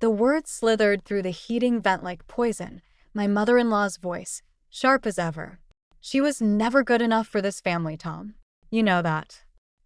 The words slithered through the heating vent like poison, my mother-in-law's voice, sharp as ever. She was never good enough for this family, Tom. You know that.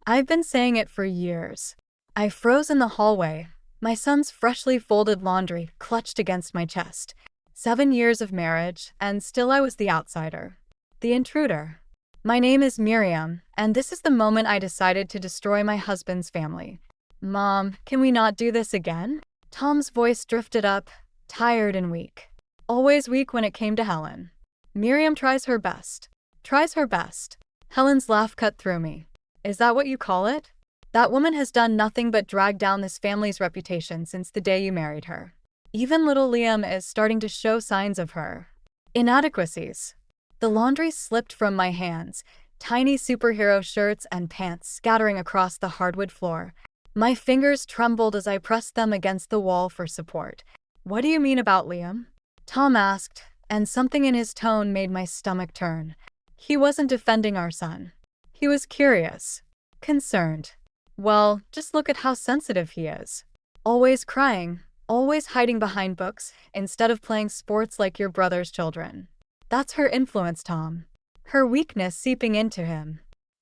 I've been saying it for years. I froze in the hallway, my son's freshly folded laundry clutched against my chest. 7 years of marriage, and still I was the outsider. The intruder. My name is Miriam, and this is the moment I decided to destroy my husband's family. Mom, can we not do this again? Tom's voice drifted up, tired and weak. Always weak when it came to Helen. Miriam tries her best. Tries her best. Helen's laugh cut through me. Is that what you call it? That woman has done nothing but drag down this family's reputation since the day you married her. Even little Liam is starting to show signs of her inadequacies. The laundry slipped from my hands, tiny superhero shirts and pants scattering across the hardwood floor. My fingers trembled as I pressed them against the wall for support. What do you mean about Liam? Tom asked, and something in his tone made my stomach turn. He wasn't defending our son. He was curious, concerned. Well, just look at how sensitive he is. Always crying, always hiding behind books instead of playing sports like your brother's children. That's her influence, Tom. Her weakness seeping into him.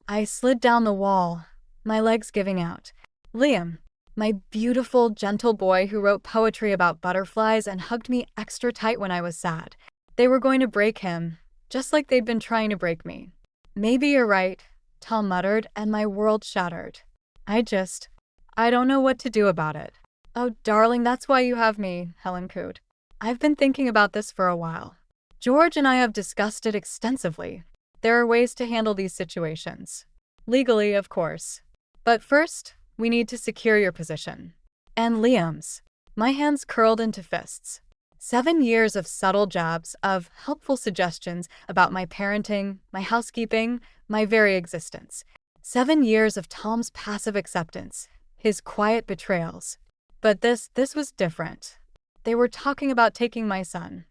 I slid down the wall, my legs giving out. Liam, my beautiful, gentle boy who wrote poetry about butterflies and hugged me extra tight when I was sad. They were going to break him, just like they'd been trying to break me. Maybe you're right, Tom muttered, and my world shattered. I don't know what to do about it. Oh, darling, that's why you have me, Helen cooed. I've been thinking about this for a while. George and I have discussed it extensively. There are ways to handle these situations. Legally, of course. But first, we need to secure your position. And Liam's. My hands curled into fists. 7 years of subtle jabs, of helpful suggestions about my parenting, my housekeeping, my very existence. 7 years of Tom's passive acceptance, his quiet betrayals. But this was different. They were talking about taking my son.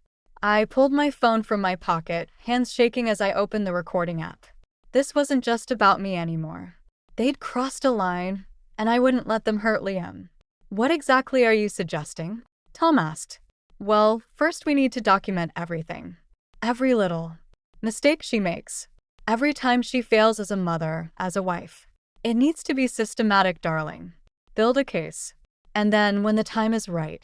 I pulled my phone from my pocket, hands shaking as I opened the recording app. This wasn't just about me anymore. They'd crossed a line, and I wouldn't let them hurt Liam. What exactly are you suggesting? Tom asked. Well, first we need to document everything. Every little mistake she makes. Every time she fails as a mother, as a wife. It needs to be systematic, darling. Build a case. And then, when the time is right.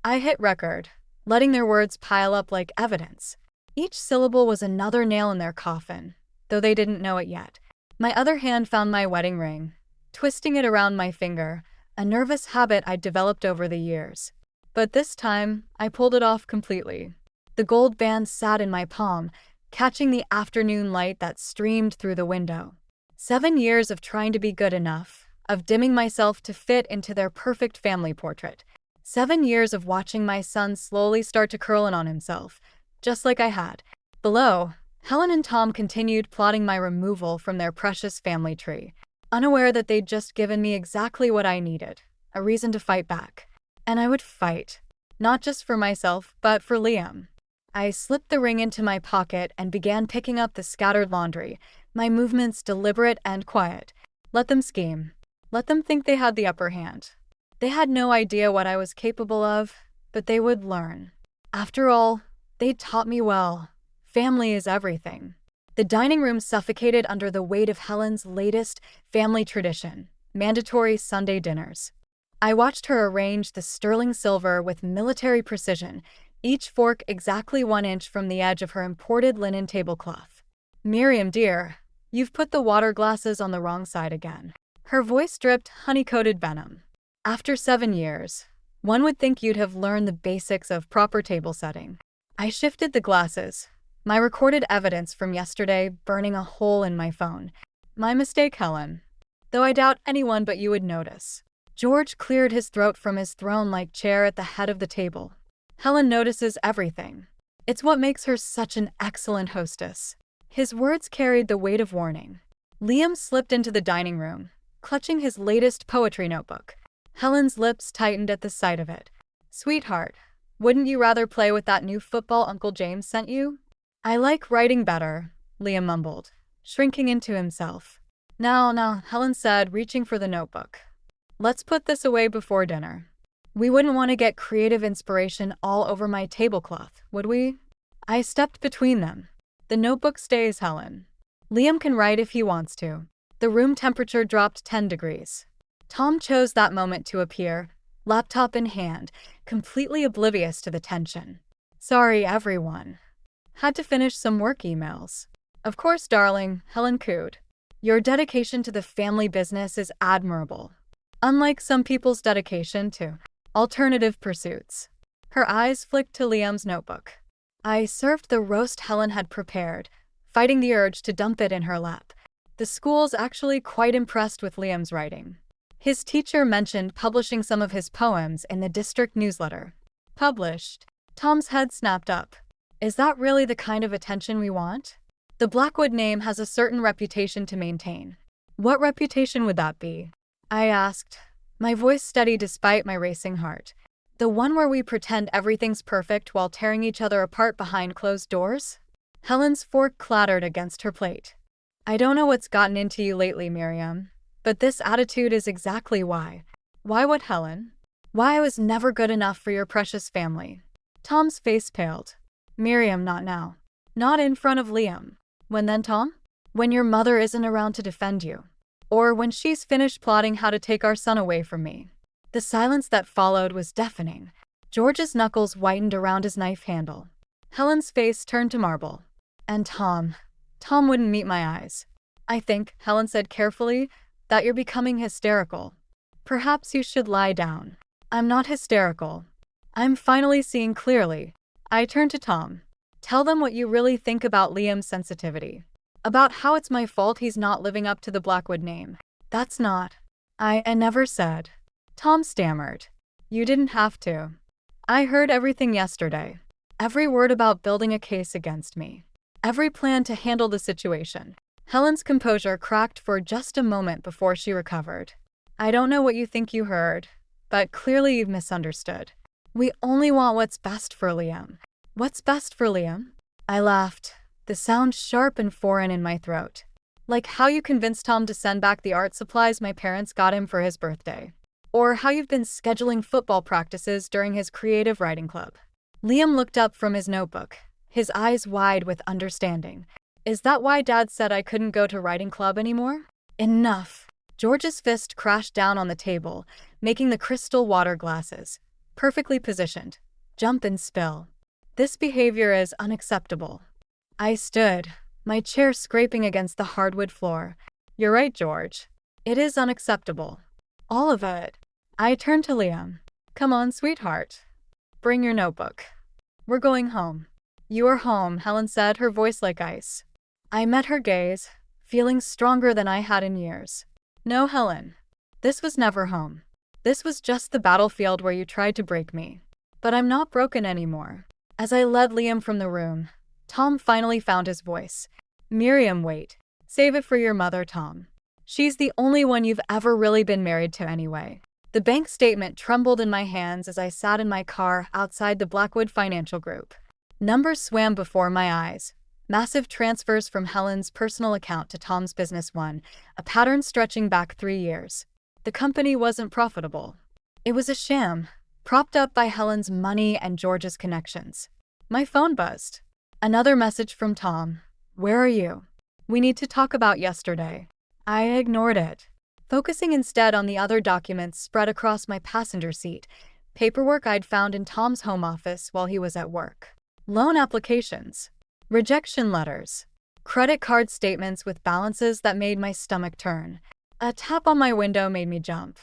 I hit record, letting their words pile up like evidence. Each syllable was another nail in their coffin, though they didn't know it yet. My other hand found my wedding ring, twisting it around my finger, a nervous habit I'd developed over the years. But this time, I pulled it off completely. The gold band sat in my palm, catching the afternoon light that streamed through the window. 7 years of trying to be good enough, of dimming myself to fit into their perfect family portrait. 7 years of watching my son slowly start to curl in on himself, just like I had. Below, Helen and Tom continued plotting my removal from their precious family tree, unaware that they'd just given me exactly what I needed, a reason to fight back. And I would fight, not just for myself, but for Liam. I slipped the ring into my pocket and began picking up the scattered laundry, my movements deliberate and quiet. Let them scheme. Let them think they had the upper hand. They had no idea what I was capable of, but they would learn. After all, they'd taught me well. Family is everything. The dining room suffocated under the weight of Helen's latest family tradition, mandatory Sunday dinners. I watched her arrange the sterling silver with military precision, each fork exactly 1 inch from the edge of her imported linen tablecloth. Miriam, dear, you've put the water glasses on the wrong side again. Her voice dripped honey-coated venom. After 7 years, one would think you'd have learned the basics of proper table setting. I shifted the glasses, my recorded evidence from yesterday burning a hole in my phone. My mistake, Helen. Though I doubt anyone but you would notice. George cleared his throat from his throne-like chair at the head of the table. Helen notices everything. It's what makes her such an excellent hostess. His words carried the weight of warning. Liam slipped into the dining room, clutching his latest poetry notebook. Helen's lips tightened at the sight of it. Sweetheart, wouldn't you rather play with that new football Uncle James sent you? I like writing better, Liam mumbled, shrinking into himself. Now, Helen said, reaching for the notebook. Let's put this away before dinner. We wouldn't want to get creative inspiration all over my tablecloth, would we? I stepped between them. The notebook stays, Helen. Liam can write if he wants to. The room temperature dropped 10 degrees. Tom chose that moment to appear, laptop in hand, completely oblivious to the tension. Sorry, everyone. Had to finish some work emails. Of course, darling, Helen cooed. Your dedication to the family business is admirable. Unlike some people's dedication to alternative pursuits. Her eyes flicked to Liam's notebook. I served the roast Helen had prepared, fighting the urge to dump it in her lap. The school's actually quite impressed with Liam's writing. His teacher mentioned publishing some of his poems in the district newsletter. Published. Tom's head snapped up. Is that really the kind of attention we want? The Blackwood name has a certain reputation to maintain. What reputation would that be? I asked, my voice steady despite my racing heart. The one where we pretend everything's perfect while tearing each other apart behind closed doors? Helen's fork clattered against her plate. I don't know what's gotten into you lately, Miriam, but this attitude is exactly why. Why what, Helen? Why I was never good enough for your precious family. Tom's face paled. Miriam, not now. Not in front of Liam. When then, Tom? When your mother isn't around to defend you. Or when she's finished plotting how to take our son away from me. The silence that followed was deafening. George's knuckles whitened around his knife handle. Helen's face turned to marble. And Tom wouldn't meet my eyes. I think, Helen said carefully, that you're becoming hysterical. Perhaps you should lie down. I'm not hysterical. I'm finally seeing clearly. I turned to Tom. Tell them what you really think about Liam's sensitivity. About how it's my fault he's not living up to the Blackwood name. That's not. I never said. Tom stammered. You didn't have to. I heard everything yesterday. Every word about building a case against me. Every plan to handle the situation. Helen's composure cracked for just a moment before she recovered. I don't know what you think you heard, but clearly you've misunderstood. We only want what's best for Liam. What's best for Liam? I laughed, the sound sharp and foreign in my throat. Like how you convinced Tom to send back the art supplies my parents got him for his birthday. Or how you've been scheduling football practices during his creative writing club. Liam looked up from his notebook, his eyes wide with understanding. Is that why Dad said I couldn't go to writing club anymore? Enough. George's fist crashed down on the table, making the crystal water glasses, perfectly positioned, jump and spill. This behavior is unacceptable. I stood, my chair scraping against the hardwood floor. You're right, George. It is unacceptable. All of it. I turned to Liam. Come on, sweetheart. Bring your notebook. We're going home. You are home, Helen said, her voice like ice. I met her gaze, feeling stronger than I had in years. No, Helen. This was never home. This was just the battlefield where you tried to break me. But I'm not broken anymore. As I led Liam from the room, Tom finally found his voice. Miriam, wait. Save it for your mother, Tom. She's the only one you've ever really been married to anyway. The bank statement trembled in my hands as I sat in my car outside the Blackwood Financial Group. Numbers swam before my eyes. Massive transfers from Helen's personal account to Tom's business one, a pattern stretching back 3 years. The company wasn't profitable. It was a sham, propped up by Helen's money and George's connections. My phone buzzed. Another message from Tom. Where are you? We need to talk about yesterday. I ignored it, focusing instead on the other documents spread across my passenger seat, paperwork I'd found in Tom's home office while he was at work. Loan applications, rejection letters, credit card statements with balances that made my stomach turn. A tap on my window made me jump.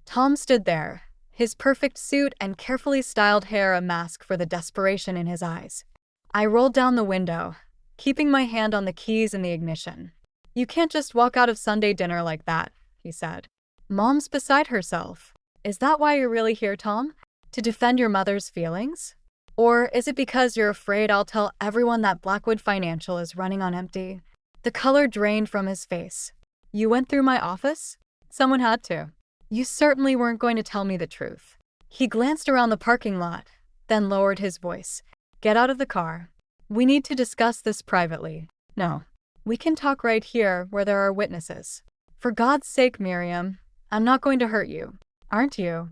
Tom stood there, his perfect suit and carefully styled hair a mask for the desperation in his eyes. I rolled down the window, keeping my hand on the keys in the ignition. You can't just walk out of Sunday dinner like that, he said. Mom's beside herself. Is that why you're really here, Tom? To defend your mother's feelings? Or is it because you're afraid I'll tell everyone that Blackwood Financial is running on empty? The color drained from his face. You went through my office? Someone had to. You certainly weren't going to tell me the truth. He glanced around the parking lot, then lowered his voice. Get out of the car. We need to discuss this privately. No. We can talk right here where there are witnesses. For God's sake, Miriam, I'm not going to hurt you. Aren't you?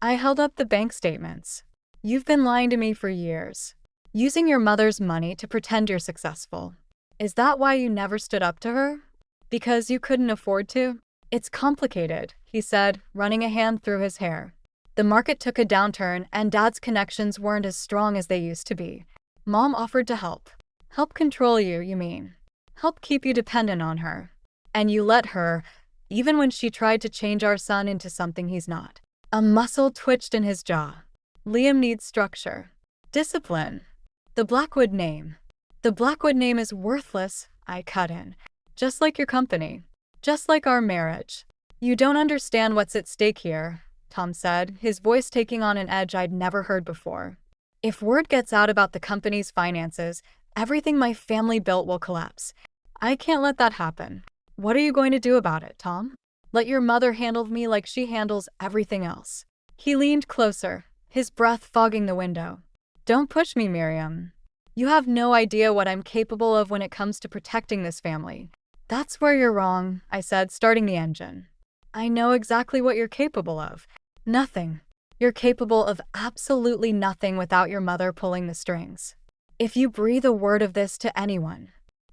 I held up the bank statements. You've been lying to me for years. Using your mother's money to pretend you're successful. Is that why you never stood up to her? Because you couldn't afford to? It's complicated, he said, running a hand through his hair. The market took a downturn and Dad's connections weren't as strong as they used to be. Mom offered to help. Help control you, you mean? Help keep you dependent on her. And you let her, even when she tried to change our son into something he's not. A muscle twitched in his jaw. Liam needs structure. Discipline. The Blackwood name. The Blackwood name is worthless, I cut in. Just like your company. Just like our marriage. You don't understand what's at stake here, Tom said, his voice taking on an edge I'd never heard before. If word gets out about the company's finances, everything my family built will collapse. I can't let that happen. What are you going to do about it, Tom? Let your mother handle me like she handles everything else. He leaned closer, his breath fogging the window. Don't push me, Miriam. You have no idea what I'm capable of when it comes to protecting this family. That's where you're wrong, I said, starting the engine. I know exactly what you're capable of. Nothing. You're capable of absolutely nothing without your mother pulling the strings. If you breathe a word of this to anyone,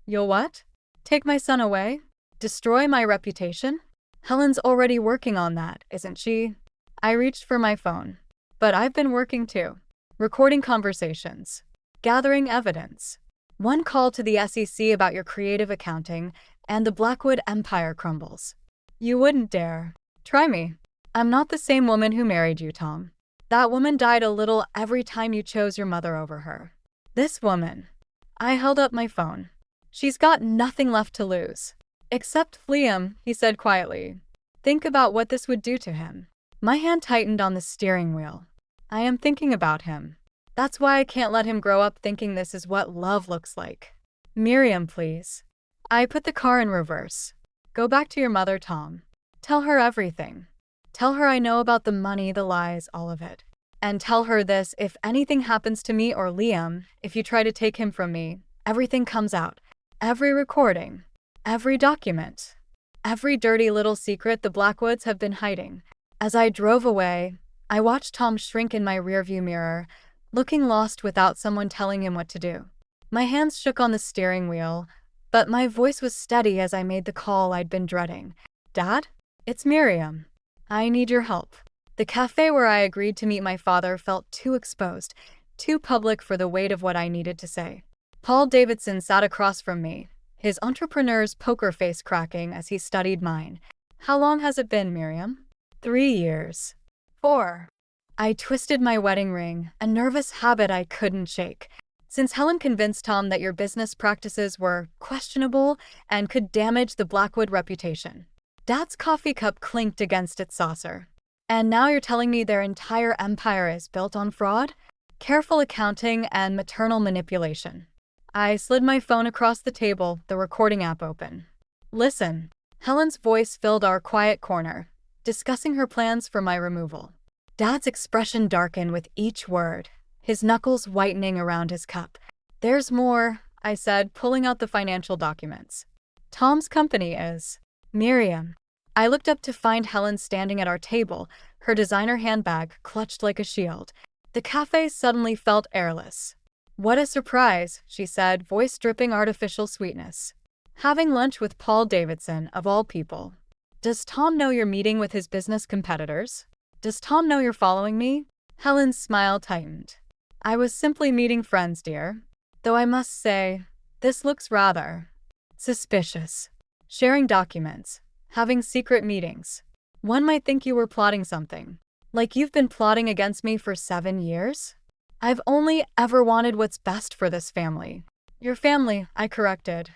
you'll what? Take my son away? Destroy my reputation? Helen's already working on that, isn't she? I reached for my phone. But I've been working too. Recording conversations. Gathering evidence. One call to the SEC about your creative accounting, and the Blackwood empire crumbles. You wouldn't dare. Try me. I'm not the same woman who married you, Tom. That woman died a little every time you chose your mother over her. This woman. I held up my phone. She's got nothing left to lose. Except Liam, he said quietly. Think about what this would do to him. My hand tightened on the steering wheel. I am thinking about him. That's why I can't let him grow up thinking this is what love looks like. Miriam, please. I put the car in reverse. Go back to your mother, Tom. Tell her everything. Tell her I know about the money, the lies, all of it. And tell her this, if anything happens to me or Liam, if you try to take him from me, everything comes out. Every recording. Every document. Every dirty little secret the Blackwoods have been hiding. As I drove away, I watched Tom shrink in my rearview mirror, looking lost without someone telling him what to do. My hands shook on the steering wheel, but my voice was steady as I made the call I'd been dreading. Dad? It's Miriam. I need your help. The cafe where I agreed to meet my father felt too exposed, too public for the weight of what I needed to say. Paul Davidson sat across from me, his entrepreneur's poker face cracking as he studied mine. How long has it been, Miriam? 3 years. 4. I twisted my wedding ring, a nervous habit I couldn't shake. Since Helen convinced Tom that your business practices were questionable and could damage the Blackwood reputation. Dad's coffee cup clinked against its saucer. And now you're telling me their entire empire is built on fraud, careful accounting, and maternal manipulation. I slid my phone across the table, the recording app open. Listen. Helen's voice filled our quiet corner, discussing her plans for my removal. Dad's expression darkened with each word, his knuckles whitening around his cup. There's more, I said, pulling out the financial documents. Tom's company is Miriam. I looked up to find Helen standing at our table, her designer handbag clutched like a shield. The cafe suddenly felt airless. What a surprise, she said, voice dripping artificial sweetness. Having lunch with Paul Davidson, of all people. Does Tom know you're meeting with his business competitors? Does Tom know you're following me? Helen's smile tightened. I was simply meeting friends, dear. Though I must say, this looks rather suspicious. Sharing documents. Having secret meetings. One might think you were plotting something. Like you've been plotting against me for 7 years? I've only ever wanted what's best for this family. Your family, I corrected.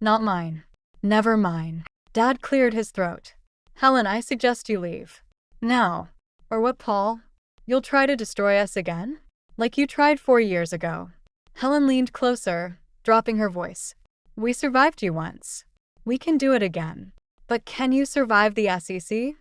Not mine. Never mine. Dad cleared his throat. Helen, I suggest you leave. Now. Or what, Paul? You'll try to destroy us again? Like you tried 4 years ago. Helen leaned closer, dropping her voice. We survived you once. We can do it again. But can you survive the SEC?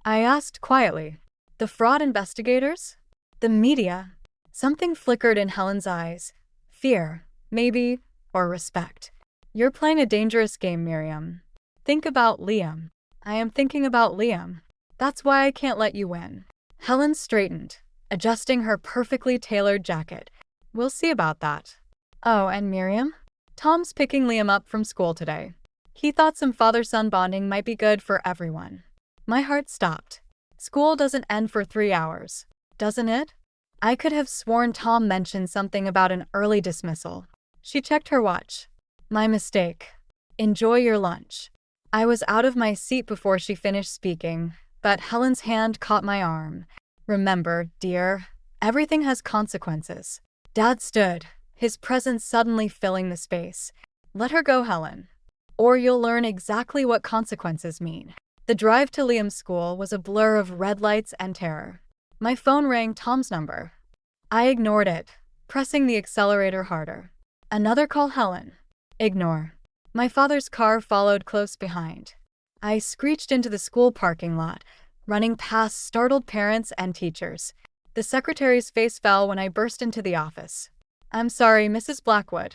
I asked quietly. The fraud investigators? The media? Something flickered in Helen's eyes. Fear, maybe, or respect. You're playing a dangerous game, Miriam. Think about Liam. I am thinking about Liam. That's why I can't let you win. Helen straightened, adjusting her perfectly tailored jacket. We'll see about that. Oh, and Miriam? Tom's picking Liam up from school today. He thought some father-son bonding might be good for everyone. My heart stopped. School doesn't end for 3 hours, doesn't it? I could have sworn Tom mentioned something about an early dismissal. She checked her watch. My mistake. Enjoy your lunch. I was out of my seat before she finished speaking, but Helen's hand caught my arm. Remember, dear, everything has consequences. Dad stood, his presence suddenly filling the space. Let her go, Helen. Or you'll learn exactly what consequences mean. The drive to Liam's school was a blur of red lights and terror. My phone rang Tom's number. I ignored it, pressing the accelerator harder. Another call, Helen. Ignore. My father's car followed close behind. I screeched into the school parking lot, running past startled parents and teachers. The secretary's face fell when I burst into the office. I'm sorry, Mrs. Blackwood.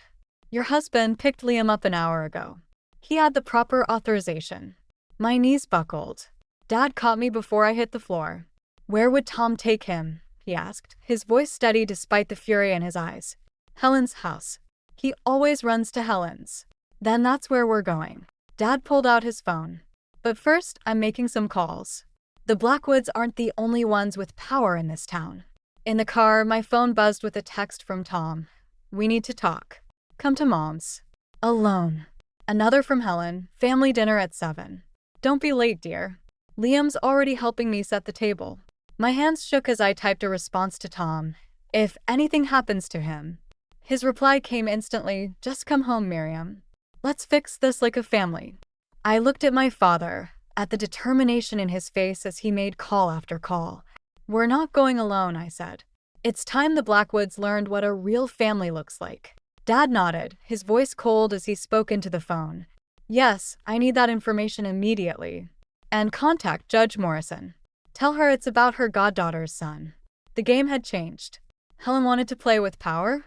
Your husband picked Liam up an hour ago. He had the proper authorization. My knees buckled. Dad caught me before I hit the floor. Where would Tom take him? He asked, his voice steady despite the fury in his eyes. Helen's house. He always runs to Helen's. Then that's where we're going. Dad pulled out his phone. But first, I'm making some calls. The Blackwoods aren't the only ones with power in this town. In the car, my phone buzzed with a text from Tom. We need to talk. Come to Mom's. Alone. Another from Helen. Family dinner at 7. Don't be late, dear. Liam's already helping me set the table. My hands shook as I typed a response to Tom. If anything happens to him. His reply came instantly. Just come home, Miriam. Let's fix this like a family. I looked at my father, at the determination in his face as he made call after call. We're not going alone, I said. It's time the Blackwoods learned what a real family looks like. Dad nodded, his voice cold as he spoke into the phone. Yes, I need that information immediately. And contact Judge Morrison. Tell her it's about her goddaughter's son. The game had changed. Helen wanted to play with power?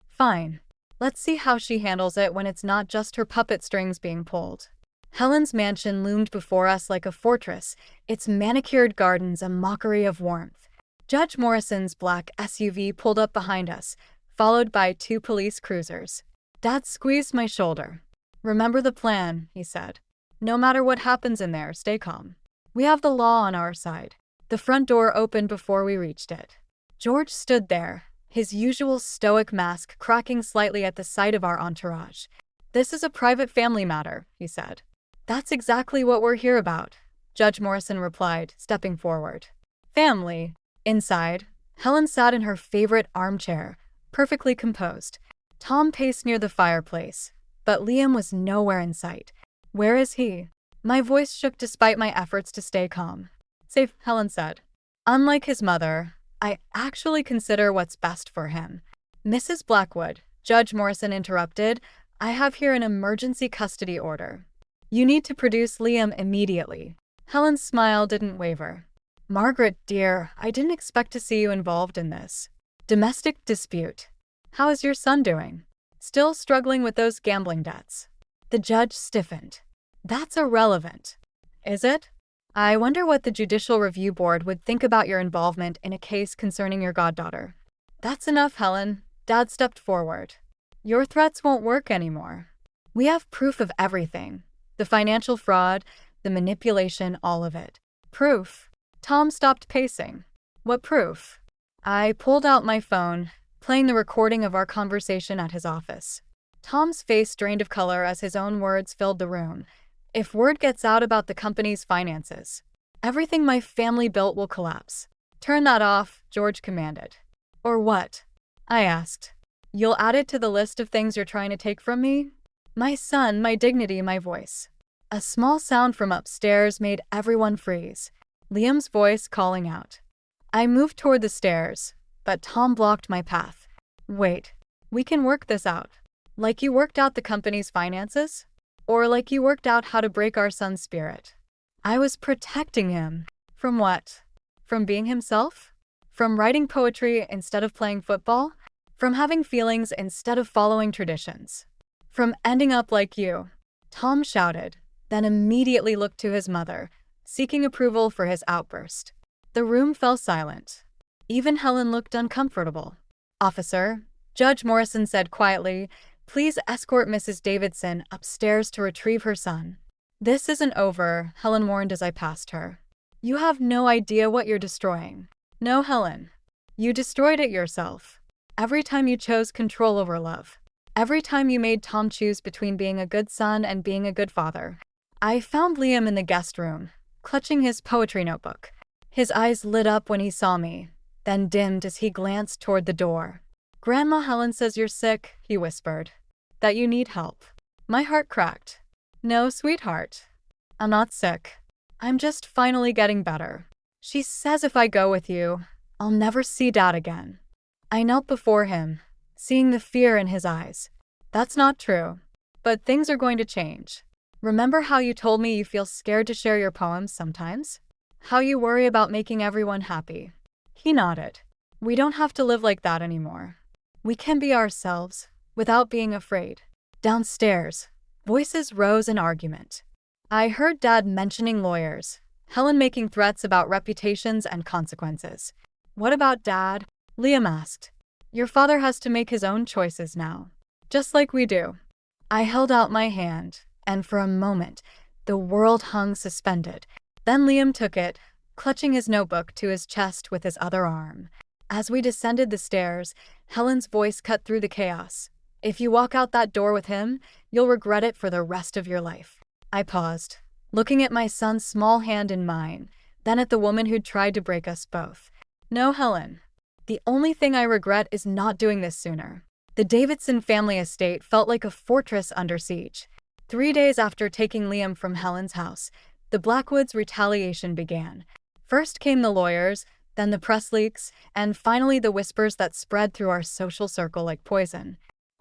Fine. Let's see how she handles it when it's not just her puppet strings being pulled. Helen's mansion loomed before us like a fortress, its manicured gardens a mockery of warmth. Judge Morrison's black SUV pulled up behind us, followed by 2 police cruisers. Dad squeezed my shoulder. Remember the plan, he said. No matter what happens in there, stay calm. We have the law on our side. The front door opened before we reached it. George stood there, his usual stoic mask cracking slightly at the sight of our entourage. This is a private family matter, he said. That's exactly what we're here about, Judge Morrison replied, stepping forward. Family. Inside, Helen sat in her favorite armchair, perfectly composed. Tom paced near the fireplace, but Liam was nowhere in sight. Where is he? My voice shook despite my efforts to stay calm. Safe, Helen said. Unlike his mother, I actually consider what's best for him. Mrs. Blackwood, Judge Morrison interrupted, I have here an emergency custody order. You need to produce Liam immediately. Helen's smile didn't waver. Margaret, dear, I didn't expect to see you involved in this. Domestic dispute. How is your son doing? Still struggling with those gambling debts. The judge stiffened. That's irrelevant. Is it? I wonder what the Judicial Review Board would think about your involvement in a case concerning your goddaughter. That's enough, Helen. Dad stepped forward. Your threats won't work anymore. We have proof of everything. The financial fraud, the manipulation, all of it. Proof. Tom stopped pacing. What proof? I pulled out my phone, playing the recording of our conversation at his office. Tom's face drained of color as his own words filled the room. If word gets out about the company's finances, everything my family built will collapse. Turn that off, George commanded. Or what? I asked. You'll add it to the list of things you're trying to take from me? My son, my dignity, my voice. A small sound from upstairs made everyone freeze. Liam's voice calling out. I moved toward the stairs, but Tom blocked my path. Wait, we can work this out. Like you worked out the company's finances? Or like you worked out how to break our son's spirit? I was protecting him. From what? From being himself? From writing poetry instead of playing football? From having feelings instead of following traditions? From ending up like you? Tom shouted, then immediately looked to his mother, seeking approval for his outburst. The room fell silent. Even Helen looked uncomfortable. "Officer," Judge Morrison said quietly, "please escort Mrs. Davidson upstairs to retrieve her son." "This isn't over," Helen warned as I passed her. "You have no idea what you're destroying." "No, Helen. You destroyed it yourself. Every time you chose control over love. Every time you made Tom choose between being a good son and being a good father." I found Liam in the guest room, clutching his poetry notebook. His eyes lit up when he saw me, then dimmed as he glanced toward the door. "Grandma Helen says you're sick," he whispered. "That you need help." My heart cracked. "No, sweetheart. I'm not sick. I'm just finally getting better. She says if I go with you, I'll never see Dad again." I knelt before him, seeing the fear in his eyes. "That's not true. But things are going to change. Remember how you told me you feel scared to share your poems sometimes? How you worry about making everyone happy?" He nodded. "We don't have to live like that anymore. We can be ourselves, without being afraid." Downstairs, voices rose in argument. I heard Dad mentioning lawyers, Helen making threats about reputations and consequences. "What about Dad?" Liam asked. "Your father has to make his own choices now, just like we do." I held out my hand, and for a moment, the world hung suspended. Then Liam took it, clutching his notebook to his chest with his other arm. As we descended the stairs, Helen's voice cut through the chaos. "If you walk out that door with him, you'll regret it for the rest of your life." I paused, looking at my son's small hand in mine, then at the woman who'd tried to break us both. "No, Helen. The only thing I regret is not doing this sooner." The Davidson family estate felt like a fortress under siege. 3 days after taking Liam from Helen's house, the Blackwoods' retaliation began. First came the lawyers, then the press leaks, and finally the whispers that spread through our social circle like poison.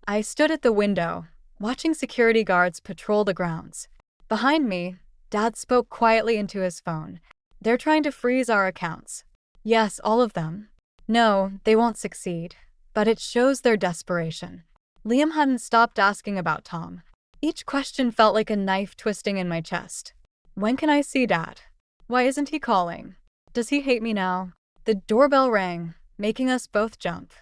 I stood at the window, watching security guards patrol the grounds. Behind me, Dad spoke quietly into his phone. "They're trying to freeze our accounts." "Yes, all of them." "No, they won't succeed. But it shows their desperation." Liam hadn't stopped asking about Tom. Each question felt like a knife twisting in my chest. "When can I see Dad? Why isn't he calling? Does he hate me now?" The doorbell rang, making us both jump.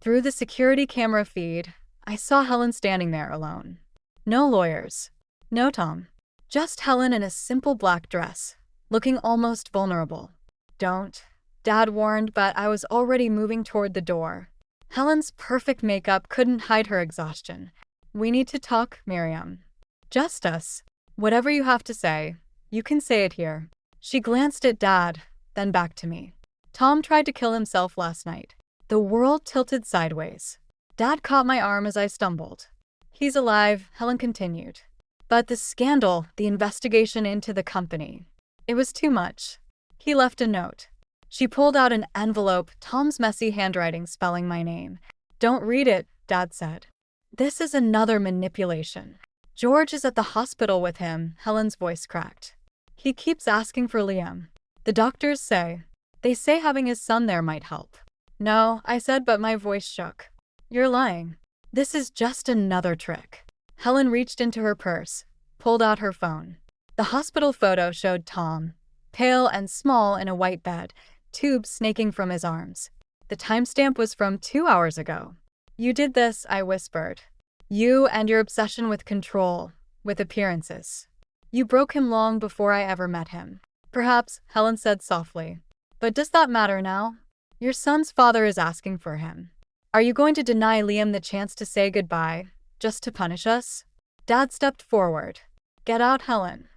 Through the security camera feed, I saw Helen standing there alone. No lawyers. No Tom. Just Helen in a simple black dress, looking almost vulnerable. "Don't," Dad warned, but I was already moving toward the door. Helen's perfect makeup couldn't hide her exhaustion. "We need to talk, Miriam. Just us. Whatever you have to say, you can say it here." She glanced at Dad, then back to me. "Tom tried to kill himself last night." The world tilted sideways. Dad caught my arm as I stumbled. "He's alive," Helen continued. "But the scandal, the investigation into the company, it was too much. He left a note." She pulled out an envelope, Tom's messy handwriting spelling my name. "Don't read it," Dad said. "This is another manipulation." "George is at the hospital with him," Helen's voice cracked. "He keeps asking for Liam. The doctors say. They say having his son there might help." "No," I said, but my voice shook. "You're lying. This is just another trick." Helen reached into her purse, pulled out her phone. The hospital photo showed Tom, pale and small in a white bed, tubes snaking from his arms. The timestamp was from 2 hours ago. "You did this," I whispered. "You and your obsession with control, with appearances. You broke him long before I ever met him." "Perhaps," Helen said softly. "But does that matter now? Your son's father is asking for him. Are you going to deny Liam the chance to say goodbye, just to punish us?" Dad stepped forward. "Get out, Helen.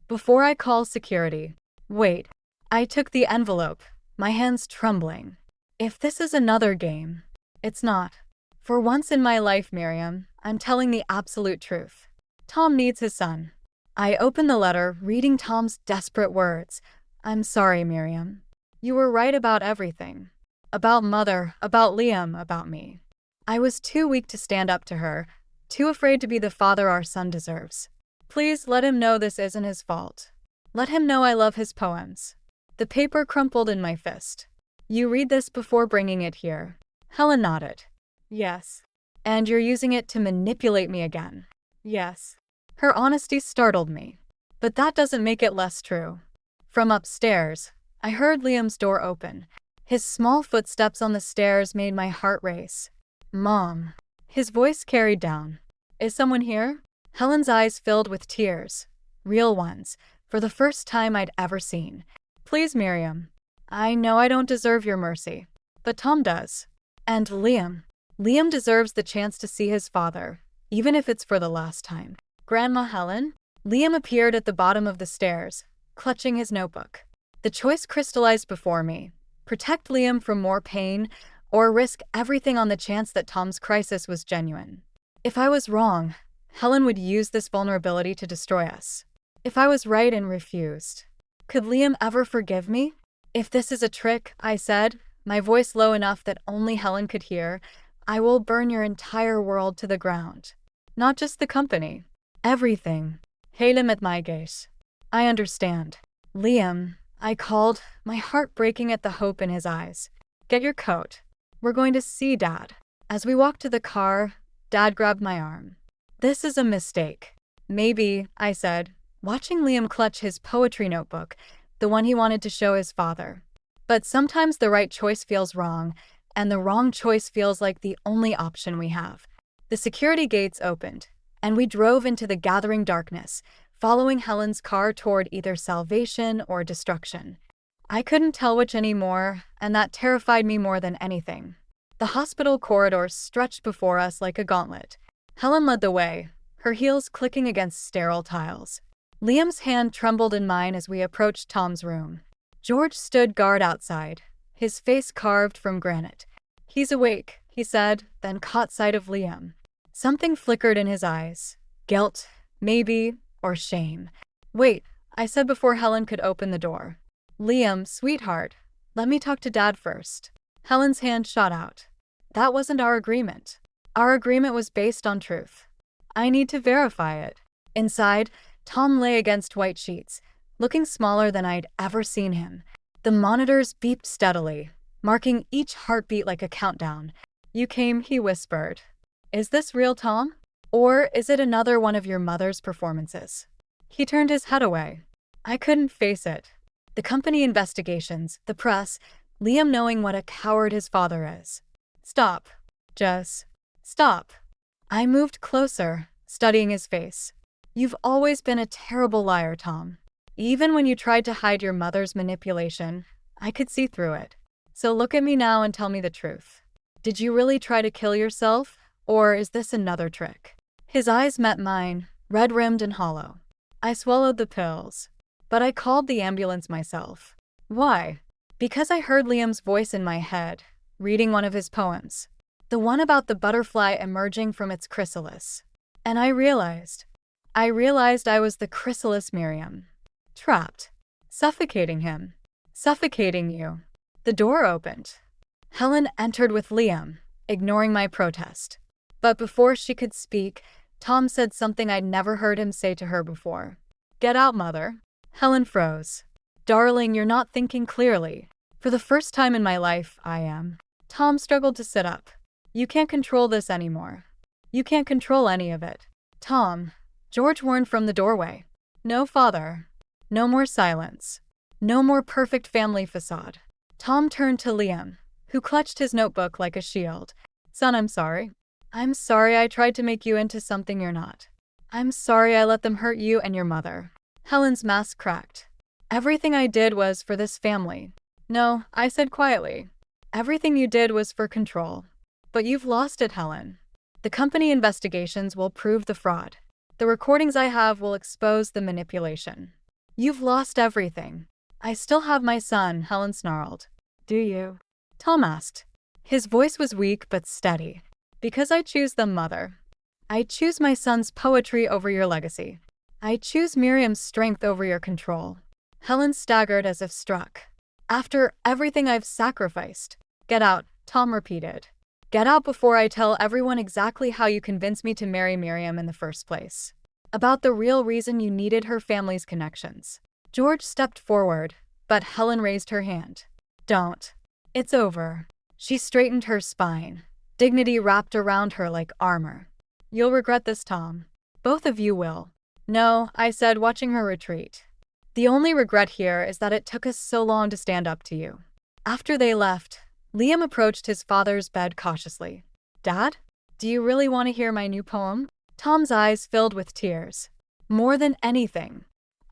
Before I call security." "Wait." I took the envelope, my hands trembling. "If this is another game." "It's not. For once in my life, Miriam, I'm telling the absolute truth. Tom needs his son." I opened the letter, reading Tom's desperate words. "I'm sorry, Miriam. You were right about everything. About Mother, about Liam, about me. I was too weak to stand up to her, too afraid to be the father our son deserves. Please let him know this isn't his fault. Let him know I love his poems." The paper crumpled in my fist. "You read this before bringing it here?" Helen nodded. "Yes." "And you're using it to manipulate me again?" "Yes." Her honesty startled me. But that doesn't make it less true. From upstairs, I heard Liam's door open. His small footsteps on the stairs made my heart race. Mom. His voice carried down. Is someone here? Helen's eyes filled with tears. Real ones, for the first time I'd ever seen. Please, Miriam. I know I don't deserve your mercy, but Tom does. And Liam. Liam deserves the chance to see his father, even if it's for the last time. Grandma Helen? Liam appeared at the bottom of the stairs, clutching his notebook. The choice crystallized before me. Protect Liam from more pain, or risk everything on the chance that Tom's crisis was genuine. If I was wrong, Helen would use this vulnerability to destroy us. If I was right and refused, could Liam ever forgive me? If this is a trick, I said, my voice low enough that only Helen could hear, I will burn your entire world to the ground. Not just the company. Everything. Hele met my gate. I understand. Liam, I called, my heart breaking at the hope in his eyes. Get your coat. We're going to see Dad. As we walked to the car, Dad grabbed my arm. This is a mistake. Maybe, I said, watching Liam clutch his poetry notebook, the one he wanted to show his father. But sometimes the right choice feels wrong, and the wrong choice feels like the only option we have. The security gates opened, and we drove into the gathering darkness, following Helen's car toward either salvation or destruction. I couldn't tell which anymore, and that terrified me more than anything. The hospital corridor stretched before us like a gauntlet. Helen led the way, her heels clicking against sterile tiles. Liam's hand trembled in mine as we approached Tom's room. George stood guard outside, his face carved from granite. He's awake, he said, then caught sight of Liam. Something flickered in his eyes. Guilt, maybe, or shame. Wait, I said before Helen could open the door. Liam, sweetheart, let me talk to Dad first. Helen's hand shot out. That wasn't our agreement. Our agreement was based on truth. I need to verify it. Inside, Tom lay against white sheets, looking smaller than I'd ever seen him. The monitors beeped steadily, marking each heartbeat like a countdown. You came, he whispered. Is this real, Tom? Or is it another one of your mother's performances? He turned his head away. I couldn't face it. The company investigations, the press, Liam knowing what a coward his father is. Stop. Just stop. I moved closer, studying his face. You've always been a terrible liar, Tom. Even when you tried to hide your mother's manipulation, I could see through it. So look at me now and tell me the truth. Did you really try to kill yourself, or is this another trick? His eyes met mine, red-rimmed and hollow. I swallowed the pills, but I called the ambulance myself. Why? Because I heard Liam's voice in my head, reading one of his poems. The one about the butterfly emerging from its chrysalis. And I realized I was the chrysalis Miriam. Trapped. Suffocating him. Suffocating you. The door opened. Helen entered with Liam, ignoring my protest. But before she could speak, Tom said something I'd never heard him say to her before. Get out, Mother. Helen froze. Darling, you're not thinking clearly. For the first time in my life, I am. Tom struggled to sit up. You can't control this anymore. You can't control any of it. Tom. George warned from the doorway. No, Father. No more silence. No more perfect family facade. Tom turned to Liam, who clutched his notebook like a shield. Son, I'm sorry. I'm sorry I tried to make you into something you're not. I'm sorry I let them hurt you and your mother. Helen's mask cracked. Everything I did was for this family. No, I said quietly. Everything you did was for control. But you've lost it, Helen. The company investigations will prove the fraud. The recordings I have will expose the manipulation. You've lost everything. I still have my son, Helen snarled. Do you? Tom asked. His voice was weak but steady. Because I choose them, Mother. I choose my son's poetry over your legacy. I choose Miriam's strength over your control. Helen staggered as if struck. After everything I've sacrificed. Get out, Tom repeated. Get out before I tell everyone exactly how you convinced me to marry Miriam in the first place. About the real reason you needed her family's connections. George stepped forward, but Helen raised her hand. Don't. It's over. She straightened her spine, dignity wrapped around her like armor. You'll regret this, Tom. Both of you will. No, I said, watching her retreat. The only regret here is that it took us so long to stand up to you." After they left, Liam approached his father's bed cautiously. "Dad, do you really want to hear my new poem?" Tom's eyes filled with tears. "More than anything."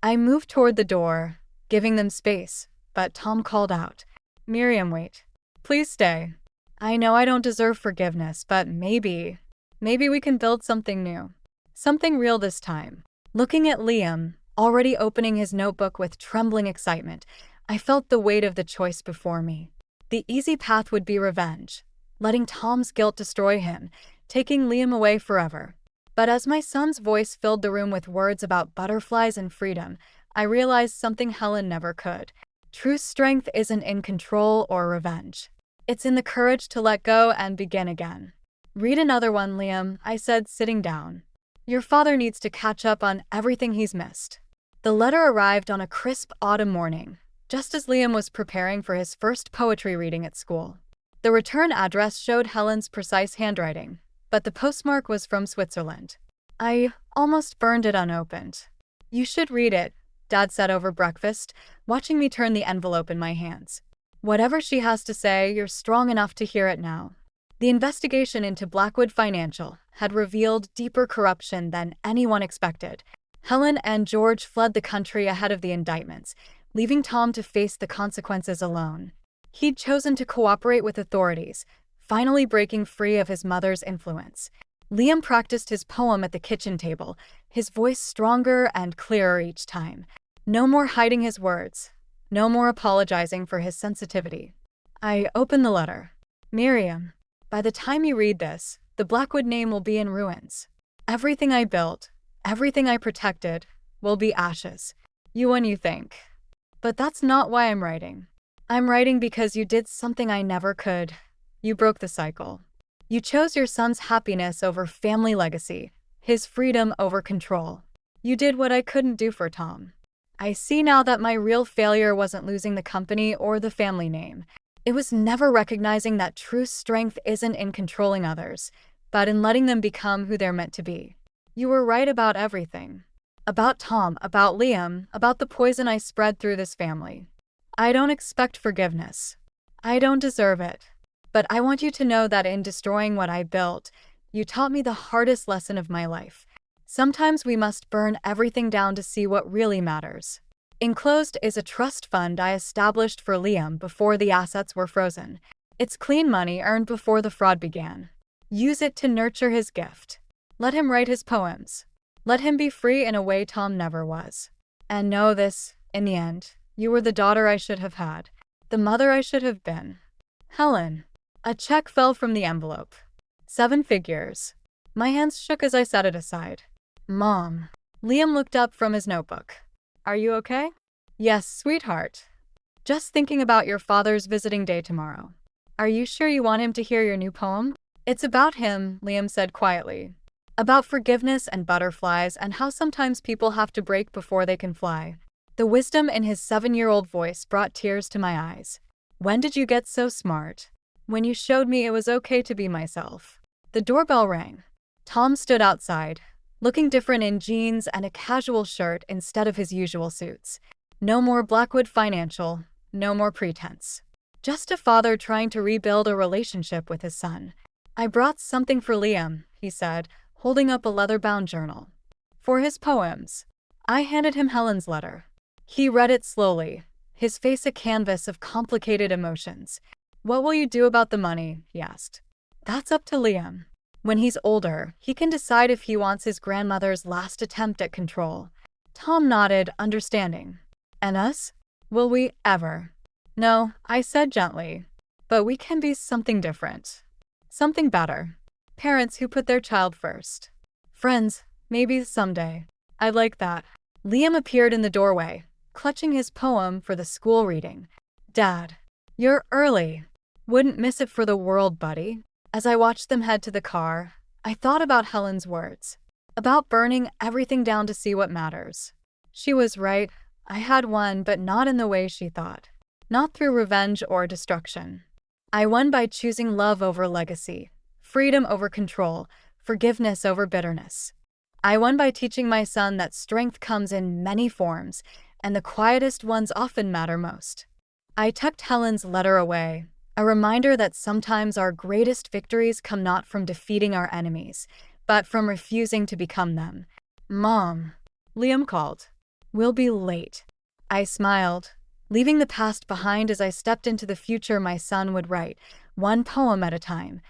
I moved toward the door, giving them space, but Tom called out, "Miriam, wait. Please stay. I know I don't deserve forgiveness, but maybe we can build something new. Something real this time." Looking at Liam, already opening his notebook with trembling excitement, I felt the weight of the choice before me. The easy path would be revenge, letting Tom's guilt destroy him, taking Liam away forever. But as my son's voice filled the room with words about butterflies and freedom, I realized something Helen never could. True strength isn't in control or revenge. It's in the courage to let go and begin again. "Read another one, Liam," I said, sitting down. "Your father needs to catch up on everything he's missed." The letter arrived on a crisp autumn morning, just as Liam was preparing for his first poetry reading at school. The return address showed Helen's precise handwriting, but the postmark was from Switzerland. I almost burned it unopened. "You should read it," Dad said over breakfast, watching me turn the envelope in my hands. "Whatever she has to say, you're strong enough to hear it now." The investigation into Blackwood Financial had revealed deeper corruption than anyone expected. Helen and George fled the country ahead of the indictments, leaving Tom to face the consequences alone. He'd chosen to cooperate with authorities, finally breaking free of his mother's influence. Liam practiced his poem at the kitchen table, his voice stronger and clearer each time. No more hiding his words. No more apologizing for his sensitivity. I opened the letter. "Miriam, by the time you read this, the Blackwood name will be in ruins. Everything I built, everything I protected, will be ashes. You and you think. But that's not why I'm writing. I'm writing because you did something I never could. You broke the cycle. You chose your son's happiness over family legacy, his freedom over control. You did what I couldn't do for Tom. I see now that my real failure wasn't losing the company or the family name. It was never recognizing that true strength isn't in controlling others, but in letting them become who they're meant to be. You were right about everything. About Tom, about Liam, about the poison I spread through this family. I don't expect forgiveness. I don't deserve it. But I want you to know that in destroying what I built, you taught me the hardest lesson of my life. Sometimes we must burn everything down to see what really matters." Enclosed is a trust fund I established for Liam before the assets were frozen. It's clean money earned before the fraud began. Use it to nurture his gift. Let him write his poems. Let him be free in a way Tom never was. And know this, in the end, you were the daughter I should have had, the mother I should have been. Helen. A check fell from the envelope. 7 figures. My hands shook as I set it aside. "Mom." Liam looked up from his notebook. "Are you okay?" "Yes, sweetheart. Just thinking about your father's visiting day tomorrow. Are you sure you want him to hear your new poem?" "It's about him," Liam said quietly. "About forgiveness and butterflies and how sometimes people have to break before they can fly." The wisdom in his 7-year-old voice brought tears to my eyes. "When did you get so smart?" "When you showed me it was okay to be myself." The doorbell rang. Tom stood outside, looking different in jeans and a casual shirt instead of his usual suits. No more Blackwood Financial, no more pretense. Just a father trying to rebuild a relationship with his son. "I brought something for Liam," he said, holding up a leather-bound journal. "For his poems." I handed him Helen's letter. He read it slowly, his face a canvas of complicated emotions. "What will you do about the money?" he asked. "That's up to Liam. When he's older, he can decide if he wants his grandmother's last attempt at control." Tom nodded, understanding. "And us? Will we ever?" "No," I said gently. "But we can be something different. Something better. Parents who put their child first. Friends, maybe someday." "I like that." Liam appeared in the doorway, clutching his poem for the school reading. "Dad, you're early. Wouldn't miss it for the world, buddy." As I watched them head to the car, I thought about Helen's words. About burning everything down to see what matters. She was right. I had won, but not in the way she thought. Not through revenge or destruction. I won by choosing love over legacy, freedom over control, forgiveness over bitterness. I won by teaching my son that strength comes in many forms, and the quietest ones often matter most. I tucked Helen's letter away, a reminder that sometimes our greatest victories come not from defeating our enemies, but from refusing to become them. "Mom," Liam called. "We'll be late." I smiled, leaving the past behind as I stepped into the future my son would write, one poem at a time,